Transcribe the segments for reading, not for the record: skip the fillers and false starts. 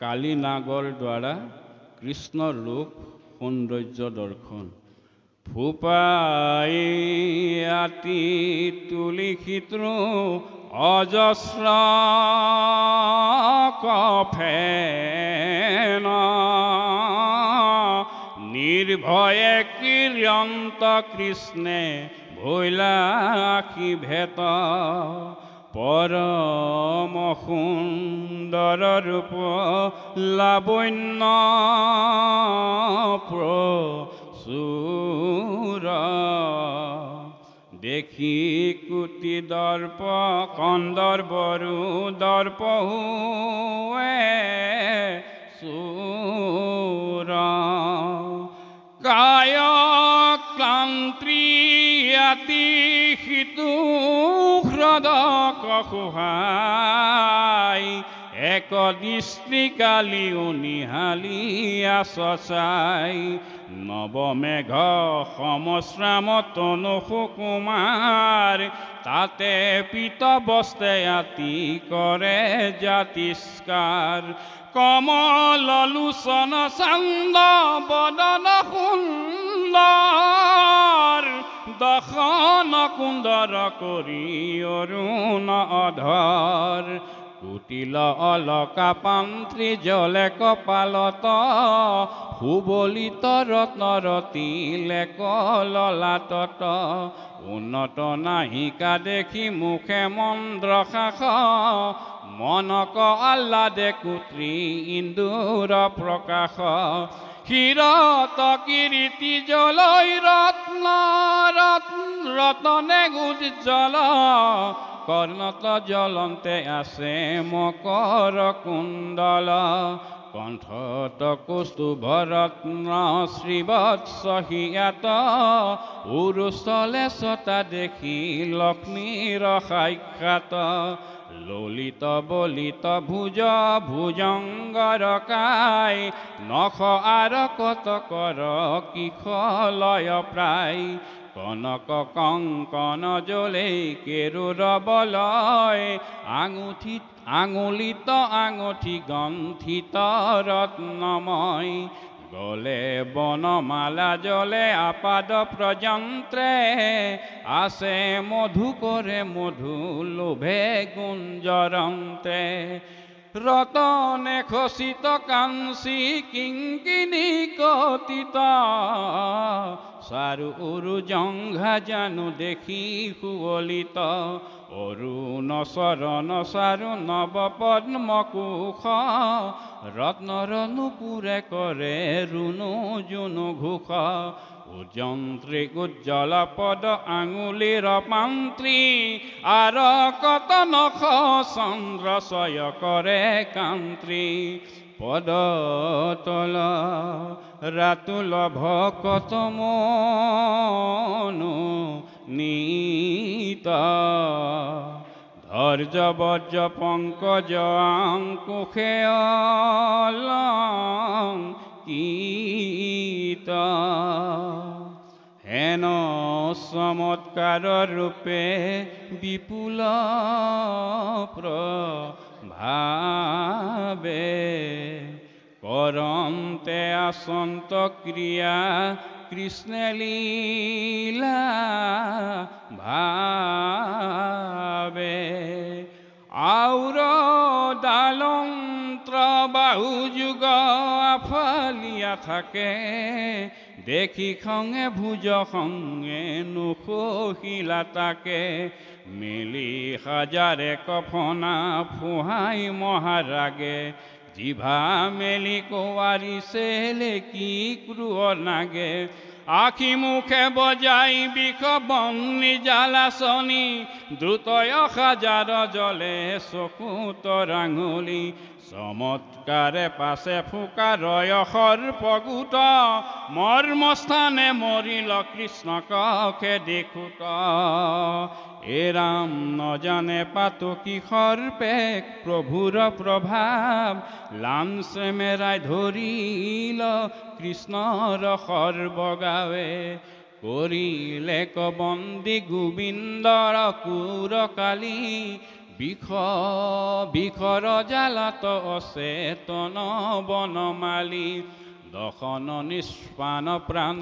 কালী নাগৰ দ্বাৰা কৃষ্ণৰ ৰূপ সৌন্দৰ্য দৰ্শন ফুপাই আতি তুলিখিত্ৰ অজস্ৰ কফেন নিৰ্ভয়ে কিৰন্ত কৃষ্ণে ভৈলাসী ভেট পৰম সুন্দৰ ৰূপ লাৱণ্য প্ৰচুৰ দেখি কোটি দৰ্প কন্দৰ্পৰো দৰ্প হুৱে চুৰ কায় ক্লান্তি আতি সিতু হ্ৰদ কহুহাই এক দৃষ্টি কালি নিহালিয়া চচাই নৱমেঘ সমশ্ৰাম তনু সুকুমাৰ তাতে পীত বস্তে আতি কৰে জাতিষ্কাৰ কমল লোচন চান্দ বদন সুন্দৰ দশন কুন্দৰ কৰি অৰুণ অধৰ কুটিল অলকা পান্ত্ৰী জলে কপালত সুবলিত ৰত্নৰতী লেক ললাটত উন্নত নাহিকা দেখি মুখে মন্দ্ৰ শাস মনক আহ্লাদে কুত্ৰী ইন্দুৰ প্ৰকাশ ক্ষীৰত কিৰীতি জলৈ ৰত্নে উজ্জ্বল কৰ্ণত জ্বলন্তে আছে মকৰ কুণ্ডল কণ্ঠত কৌস্তুভ ৰত্ন শ্ৰীবৎস হিয়াত উৰুস্থলে ছটা দেখি লক্ষ্মীৰ সাক্ষাৎ ললিত বলিত ভুজ ভুজংগৰ কাই নখ আৰকত কৰ কিশলয় প্ৰায় কনক কংকন জ্বলে কেৰুৰ বলয় আঙুলিত আঙঠি গন্থিত ৰত্নময় গলে বনমালা জলে আপাদ প্ৰযন্ত্ৰে আছে মধু কৰে মধু লোভে গুঞ্জৰন্তে ৰতনে খচিত কাঞ্চি কিংকিনী কতিত চাৰু উৰু জংঘা জানু দেখি সুৱলিত অৰুণ চৰণ চাৰু নৱ পদ্ম কুশ ৰত্নৰ নুপুৰে কৰে ৰুণু জুনু ঘোষ উজন্ত্ৰী উজ্জ্বল পদ আঙুলিৰ পান্ত্ৰী আৰকত নখ চন্দ্ৰচয় কৰে কান্ত্ৰী পদতল ৰাতুল ভকত মনো নীত ধৈৰ্য বজ্ৰ পংকজ আংকুশে অলংকিত হেন চমৎকাৰ ৰূপে বিপুল প্ৰভাৱে কৰন্তে আসন্ত ক্ৰিয়া কৃষ্ণে লীলা ভাবে আউৰ দালন্ত্ৰ বাহু যুগ আফালিয়া থাকে দেখি খঙে ভুজ খঙে নুসহিলা তাকে মিলি হাজাৰে কফনা ফুহাই মহাৰাগে জিভা মেলি কোৱাৰিছে লেকি ক্ৰুৱ নাগে আখি মুখে বজাই বিষ বন্নি জালাচনি দ্ৰুতয় হাজাৰ জলে চকু তৰাঙুলি চমৎকাৰে পাছে ফুকাৰয় সৰ্পগুট মৰ্মস্থানে মৰিল কৃষ্ণ কখে দেখোত এ ৰাম নজানে পাতো কি সৰ্পে প্ৰভুৰ প্ৰভাৱ লাঞ্চে মেৰাই ধৰিল কৃষ্ণৰ সৰ্বগাৱে কৰিলে কবন্দী গোবিন্দৰ কুৰ কালি বিষৰ জালাত অচেতন বনমালী দশন নিষ্পান প্ৰাণ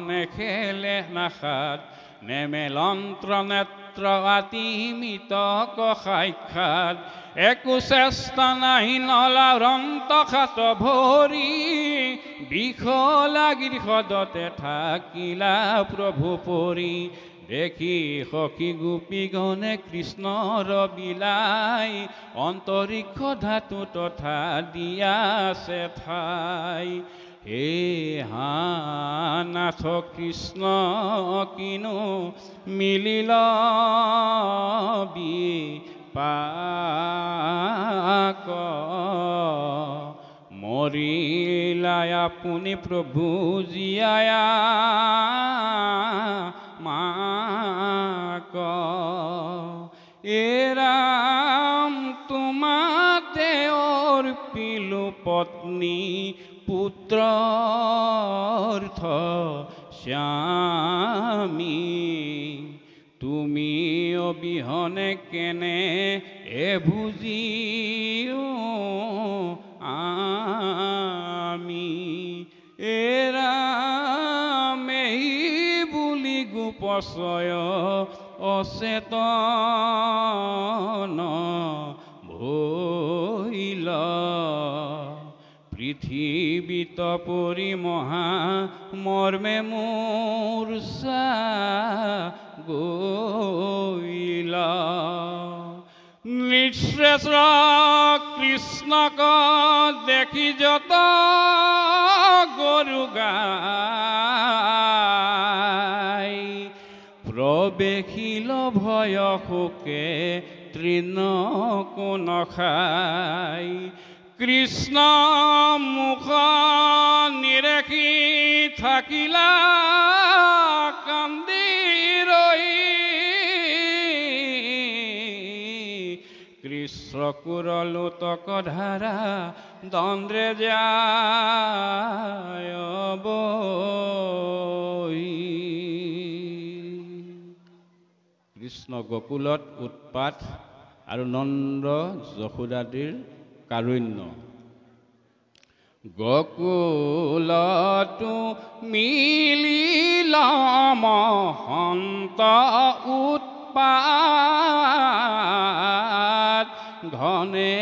নেখেলে নাশাত নেমেলন্ত্ৰ নেত্ৰ আতিমিত সাক্ষাৎ একো চেষ্টা নাহি নলাৰন্ত খাত ভৰি বিষ লাগি সদতে থাকিলা প্ৰভু পৰি দেখি সখী গোপীগণে কৃষ্ণৰ বিলাই অন্তৰিক্ষ ধাতু তথা দিয়াছে ঠাই হে নাথ কৃষ্ণ কিনো মিলিল বিপাক মৰিলাই আপুনি প্ৰভু জীয়ায়া মাক এৰাম তোমাতে অৰ্পিলো পত্নী পুত্ৰৰ্থ স্বামী তুমি অবিহনে কেনে এভুজিও আমি এৰামেই বুলি গোপচয় অচেতন ভৈল পৃথিৱীত পৰি মহা মৰ্মে মূৰ্ছা গইল নিঃশ্ৰেষ কৃষ্ণক দেখি যত গৰু গাই প্ৰবেশিল ভয় শোকে তৃণ কোন খাই কৃষ্ণ মুখ নিৰেখি থাকিলা কান্দি ৰৈ কৃষ্ণকুৰ লোতক ধাৰা দন্দ্ৰে যায় বৈ কৃষ্ণ গোকুলত উৎপাত আৰু নন্দ যশোদাদিৰ কাৰুণ্য গকুলতো মিলিল মহন্ত উৎপাত ঘনে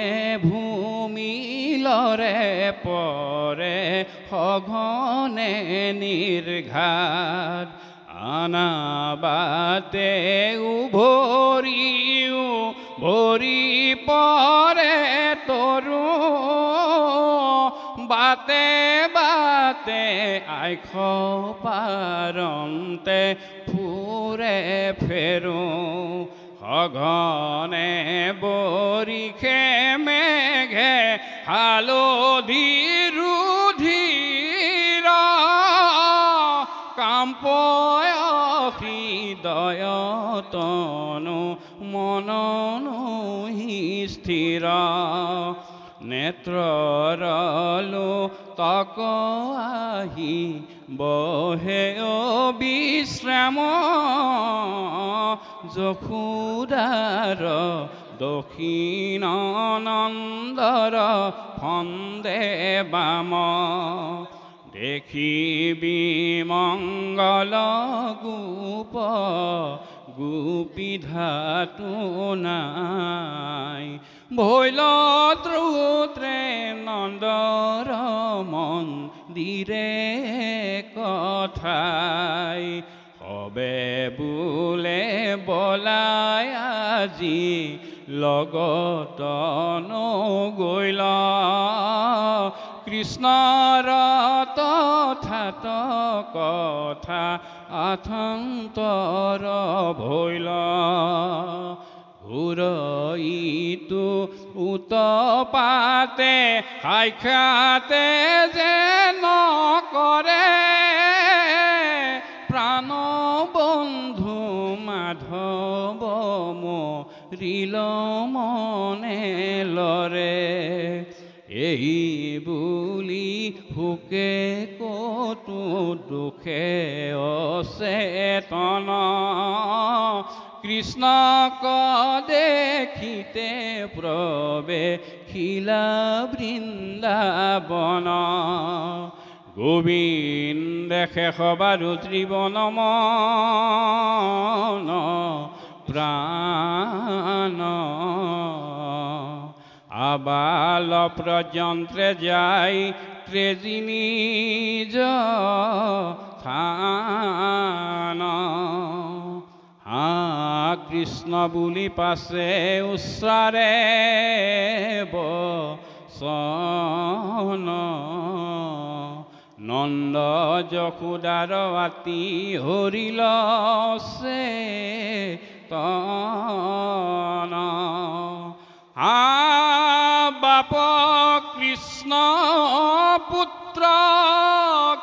ভূমিলৰে পৰে সঘনে নিৰ্ঘাত আনাবাতে উভৰিও ভৰি পৰে তৰু বাতে বাতে আইখ পাৰন্তে ফুৰে ফেৰো সঘনে বৰিষে মেঘে হালধি ৰুধিৰ কাম্পয় হৃদয় তনু মননু স্থিৰ নেত্ৰৰলো তক আহি বহে বিশ্ৰাম যশোদাৰ দক্ষিণ নন্দৰ ফন্দে বাম দেখিবি মংগল গোপ গোপী ধাতু নাই ভৈল দ্ৰুত্ৰে নন্দৰ মন্দিৰে কথাই সবে বোলে বলাই আজি লগত নগৈল কৃষ্ণৰ তথাত কথা আথন্তৰ ভৈল ঘূৰইটো উতপাতে সাক্ষাতে যে নকৰে প্ৰাণ বন্ধু মাধৱ মৰিল মনে লৰে এই বুলি সুকে কতো দুখে অচেতন কৃষ্ণক দেখিতে প্ৰবেশিলা বৃন্দাবন গোবিন্দে শেষবাৰু ত্ৰিভুৱন মন প্ৰাণ আবাল প্ৰযন্ত্ৰে যাই ত্ৰেজি নিজ থান কৃষ্ণ বুলি পাছে উচ্চাৰে বচন নন্দ যশোদাৰ আতি হৰিল সে তন বাপ কৃষ্ণ পুত্ৰ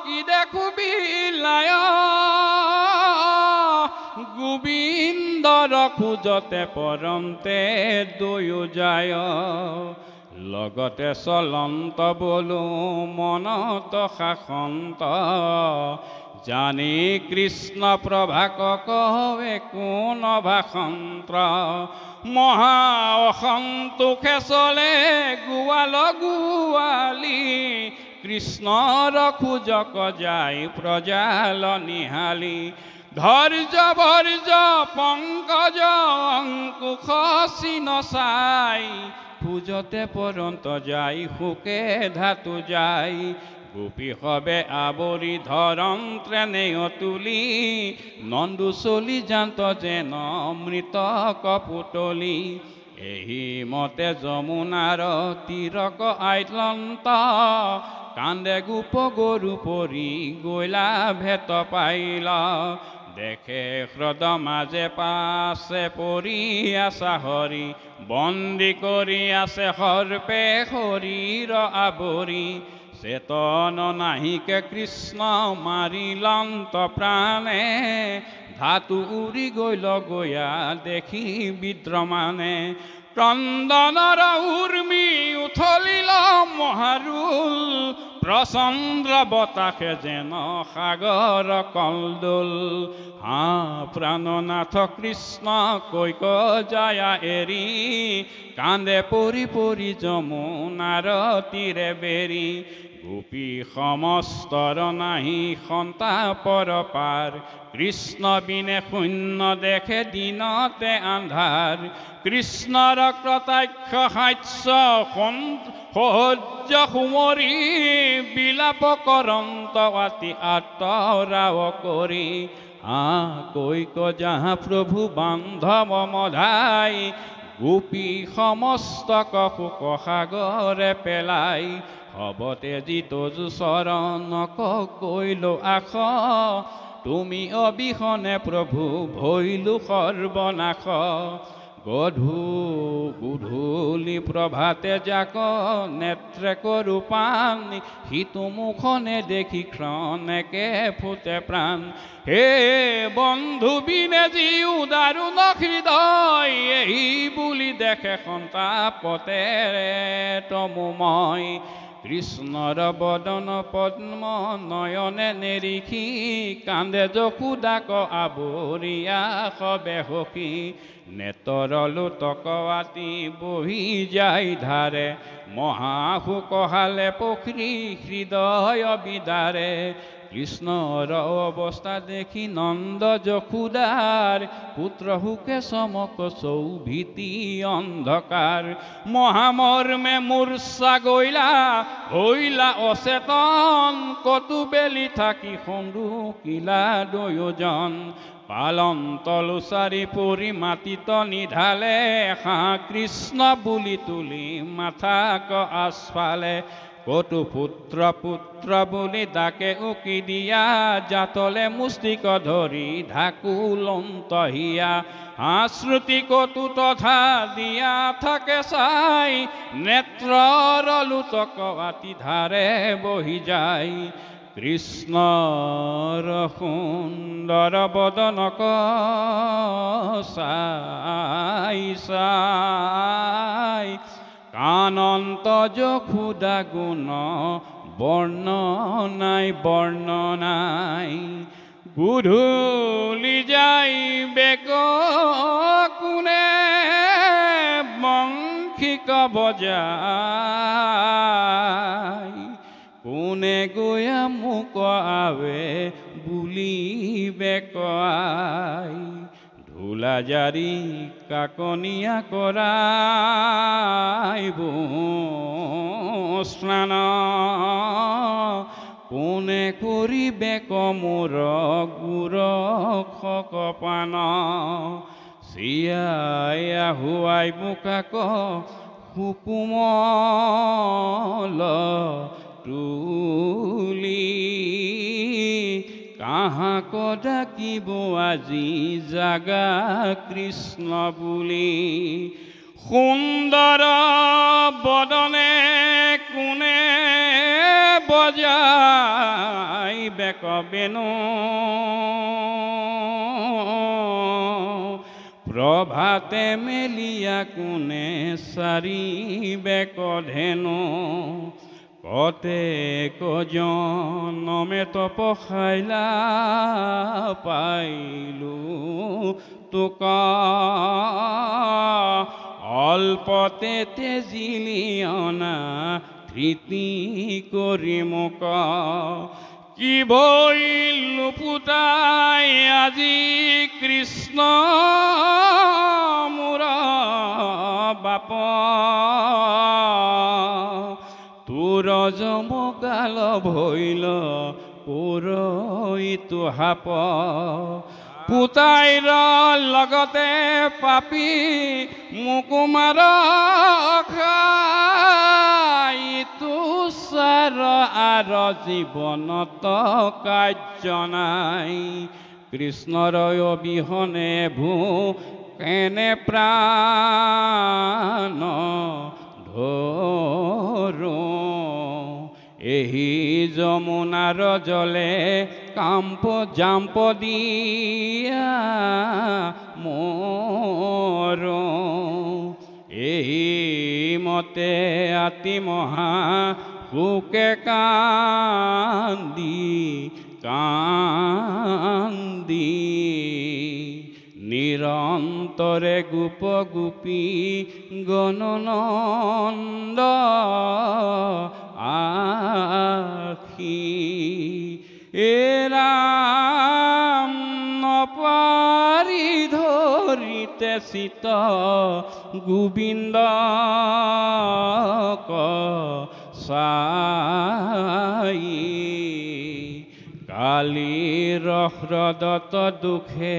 কি দেখো বিলায় গোবিন্দৰ খোজতে পৰন্তে দুয়ো যায় লগতে চলন্ত বলো মনত শাসন্ত জানি কৃষ্ণ প্ৰভাক কহে কোন ভাষন্ত্ৰ মহা অসন্তোষে চলে গোৱাল গোৱালি কৃষ্ণৰ খোজক যায় প্ৰজাল নিহালি ধৈৰ্য ভৰ্য পংকজ অংকুশ চিন চাই খোজতে পৰন্ত যাই শোকে ধাতু যাই গোপী সবে আৱৰি ধৰণ ত্ৰেনে অতুলি নন্দু চলি যান্ত যেন অমৃত কপুতলি এই মতে যমুনাৰ তীৰক আইলন্ত কান্দে গোপ গৰু পৰি গৈলা ভেট পাইলা দেখে হ্ৰদ মাজে পাছে পৰি আছা হৰি বন্দী কৰি আছে সৰ্পে শৰীৰ আৱৰি চেতন নাহিকে কৃষ্ণ মাৰিলন্ত প্ৰাণে ধাতু উৰি গৈল গয়া দেখি বিদ্ৰমানে ক্ৰন্দনৰ উৰ্মি উথলিল মহাৰুল প্ৰচন্দ্ৰ বতাহে যেন সাগৰ কলদোল প্ৰাণনাথ কৃষ্ণ কৈক যায় এৰি কান্দে পৰি পৰি যমুনাৰ তীৰে বেৰি গোপী সমস্তৰ নাহি সন্তাপৰ পাৰ কৃষ্ণ বিনে শূন্য দেখে দিনতে আন্ধাৰ কৃষ্ণৰ কটাক্ষ হাস্য সহ্য সুমৰি বিলাপ কৰন্ত আতি আঁতৰাও কৰি কৈক যাহা প্ৰভু বান্ধৱ মধাই গোপী সমস্তক শোক সাগৰে পেলাই হবতে জিতজু চৰণক কৈলো আস তুমি অবিহনে প্ৰভু ভৈলো সৰ্বনাশ গধূলি প্ৰভাতে যাক নেত্ৰে কৰো পানী সিটো মুখনে দেখি ক্ষণেকে ফুটে প্ৰাণ হে বন্ধু বিনে যি উদাৰুণ হৃদয় এই বুলি দেখে সন্তাপতে তমোময় কৃষ্ণৰ বদন পদ্ম নয়নে নেৰিখি কান্দে যশোদাক আৱৰিয়া সবে সখী নেতৰ লোতক আতি বহি যায় ধাৰে মহাশোক হালে পখৰি হৃদয় বিদাৰে কৃষ্ণৰ অৱস্থা দেখি নন্দ যশোদাৰ পুত্ৰ শোকে চমক চৌভিতি অন্ধকাৰ মহামৰ্মে মূৰ্ছা গৈলা হৈলা অচেতন কতু বেলি থাকি সন্দুকিলা দুয়োজন পালন্ত লোচাৰি পৰি মাটিত নিধালে কৃষ্ণ বুলি তুলি মাথাক আচফালে কতু পুত্ৰ পুত্ৰ বুলি ডাকে উকি দিয়া জাতলে মুষ্টিক ধৰি ঢাকুলন্ত হিয়া শ্ৰুতি কতু তথা দিয়া থাকে চাই নেত্ৰৰ লোতক আতি ধাৰে বহি যায় কৃষ্ণৰ সুন্দৰ বদনক চাই চাই কানন্ত যশোদা গুণ বৰ্ণনাই গধূলি যাই বেক কোনে বংশিক বজাই কোনে গয়া মোক আৱে বুলি বেকাই ধূলা জাৰি কাকনিয়া কৰাইব স্নান কোনে কৰিবে কমোৰ গুৰ খকপান চিয়াই আহুৱাই বোকাক সুকুমল তুলি কাহাক ডাকিব আজি জাগা কৃষ্ণ বুলি সুন্দৰ বদনে কোনে বজাই বেক বেনু প্ৰভাতে মেলিয়া কোনে চাৰি বেক ধেনু কতে কজনমে তপখাইলা পাইলো তোক অল্পতে তেজিলিয়না ধৃতি কৰি মোক কি বইল পুতাই আজি কৃষ্ণ মোৰ বাপ তোৰ জমকাল ভৈল পৰৈতো হাপ পুতাইৰ লগতে পাপি মুকুমাৰ খাই তুষাৰ আৰ জীৱনত কাৰ্য নাই কৃষ্ণৰ অবিহনে ভূ কেনে প্ৰাণ ধৰো এহি যমুনাৰ জলে কাম্প জাম্প দিয়া মোৰ এই মতে আতি মহা সুকে কান্দি কান্দি নিৰন্তৰে গোপ গোপী গণনন্দ আখি এৰাম নপাৰি ধৰিতে চিত গোবিন্দ চাই কালিৰ হ্ৰদত দুখে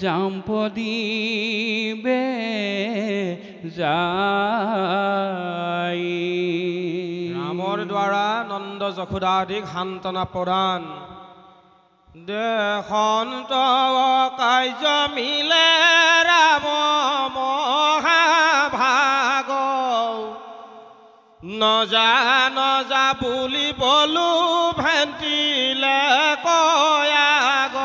জাম্প দিবে যাই ৰামৰ দ্বাৰা নন্দ যশোদাদিক সান্তনা প্ৰদান দেশন্ত কাৰ্য মিলে ৰাম মহাভাগ নজা নজা বুলি বলো ভেন্তিলে কয়াগ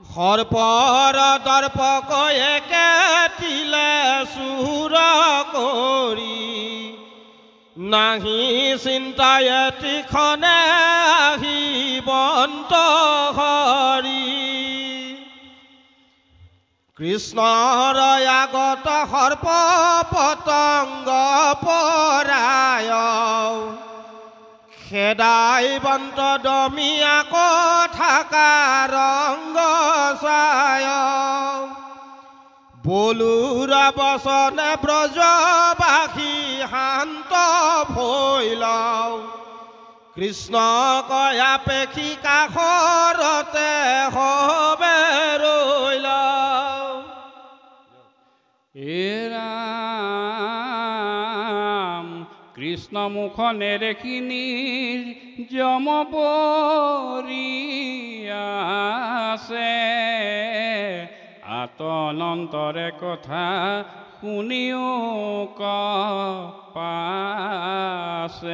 সৰ্পৰ দৰ্পক একেটিলে চুৰ কৰি নাহি চিন্তায় তীখনে আহিবন্ত হৰি কৃষ্ণৰ আগত সৰ্প পতংগ পৰায় খেদাই বন্ত দমিয়া কথা ৰংগ চায় বলুৰ বচনে ব্ৰজবাসী শান্ত ভৈল কৃষ্ণ কয়া পেখি কাষৰতে হবে ৰৈল এৰাম কৃষ্ণ মুখ নেদেখি যম পৰি আছে আতনন্তৰে কথা শুনিও ক পাছে